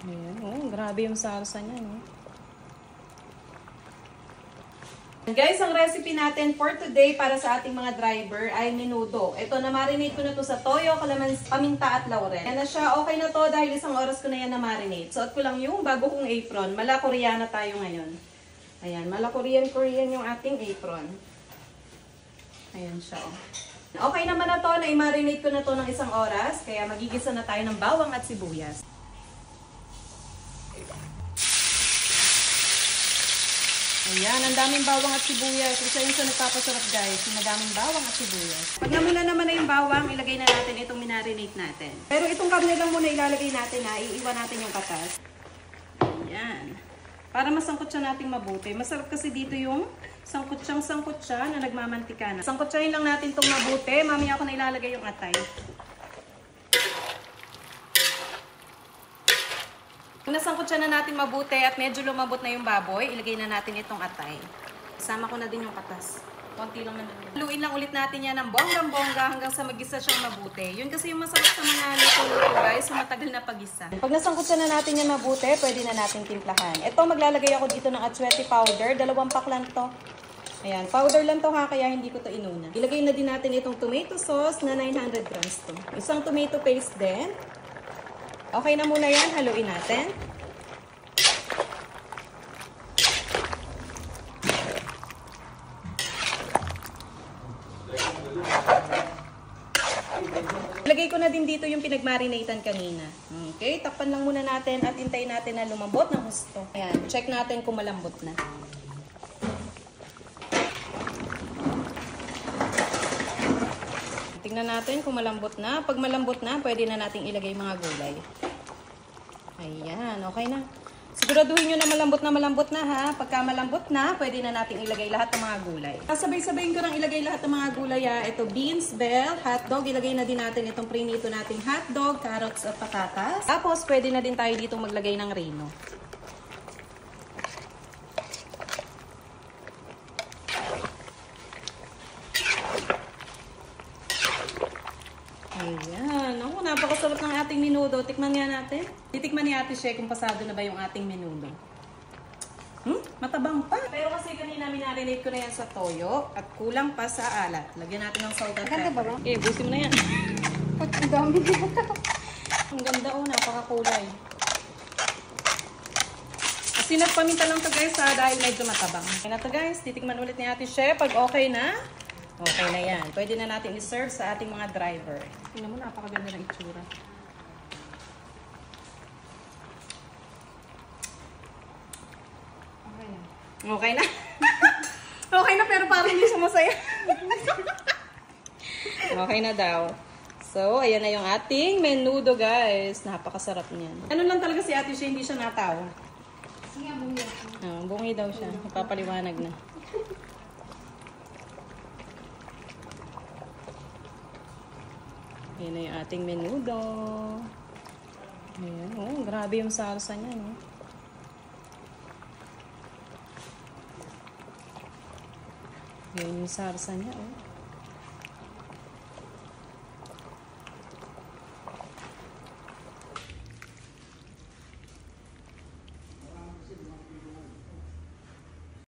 Ayan, oh, grabe yung salsa niya, no? Guys, ang recipe natin for today para sa ating mga driver ay menudo. Ito, na-marinate ko na to sa toyo, kalamansi, paminta at laurel. Yan na siya, okay na to dahil isang oras ko na yan na-marinate. Suot ko lang yung bago kong apron. Mala Koreana tayo ngayon. Ayan, mala Korean yung ating apron. Ayan siya, oh. Okay naman na to, na-marinate ko na to ng isang oras, kaya magigisa na tayo ng bawang at sibuyas. Ayan, ang daming bawang at sibuyas. Isa yun sa nagpapasarap, guys. Yung madaming bawang at sibuyas. Pag namula naman na yung bawang, ilagay na natin itong minarinate natin. Pero itong karne lang muna ilalagay natin, ha. Iiwan natin yung katas. Ayan. Para masangkot siya nating mabuti. Masarap kasi dito yung sangkot siya na nagmamantika na. Sangkotsahin lang natin itong mabuti. Mamaya ako na ilalagay yung atay. Kung nasangkot siya na natin mabuti at medyo lumabot na yung baboy, ilagay na natin itong atay. Isama ko na din yung katas. Konti lang naman. Haluin lang ulit natin yan ng bonggang-bongga hanggang sa mag-isa siyang mabuti. Yun kasi yung masarap sa mga luto-luto, guys, sa matagal na pag-isa. Pag nasangkot siya na natin yan mabuti, pwede na natin timplahan. Ito, maglalagay ako dito ng atsuete powder. 2 pack lang to. Ayan, powder lang to ha, kaya hindi ko to inuna. Ilagay na din natin itong tomato sauce na 900 grams to. Isang tomato paste din. Okay na muna yan, haluin natin. Ilagay ko na din dito yung pinagmarinatan kanina. Okay, takpan lang muna natin at hintayin natin na lumambot ng husto. Ayan, check natin kung malambot na. Tingnan natin kung malambot na. Pag malambot na, pwede na nating ilagay mga gulay. Ayan, okay na. Siguraduhin nyo na malambot na ha. Pagka malambot na, pwede na nating ilagay lahat ng mga gulay. Sabay-sabayin ko nang ilagay lahat ng mga gulay ha. Ito, beans, bell, hotdog. Ilagay na din natin itong prinito nating hotdog, carrots at patatas. Tapos, pwede na din tayo dito maglagay ng reno. Ayan. Ako, napakasarap ng ating menudo. Tikman nga natin. Titikman ni Ate Shea kung pasado na ba yung ating menudo. Matabang pa. Pero kasi kanina minarinate ko na yan sa toyo at kulang pa sa alat. Lagyan natin ng salt at pepper. Okay, busin mo na yan. Ang dami dito. Ang ganda oh, napakakulay. Asin at paminta lang to guys ha, dahil medyo matabang. Okay na to guys, titikman ulit ni Ate Shea. Pag okay na, okay na yan. Pwede na natin i-serve sa ating mga driver. Tingnan mo, napakaganda ng itsura. Okay na. Okay na? Okay na pero parang hindi siya masaya. Okay na daw. So, ayan na yung ating menudo guys. Napakasarap niyan. Ano lang talaga si Ate Shea, hindi siya natawa. Sige, bungi ako. Bungi daw siya. Ipapaliwanag na. Ayan na yung ating menudo. Ayan, oh, grabe yung salsa niya, no? Ayan yung salsa niya, oh.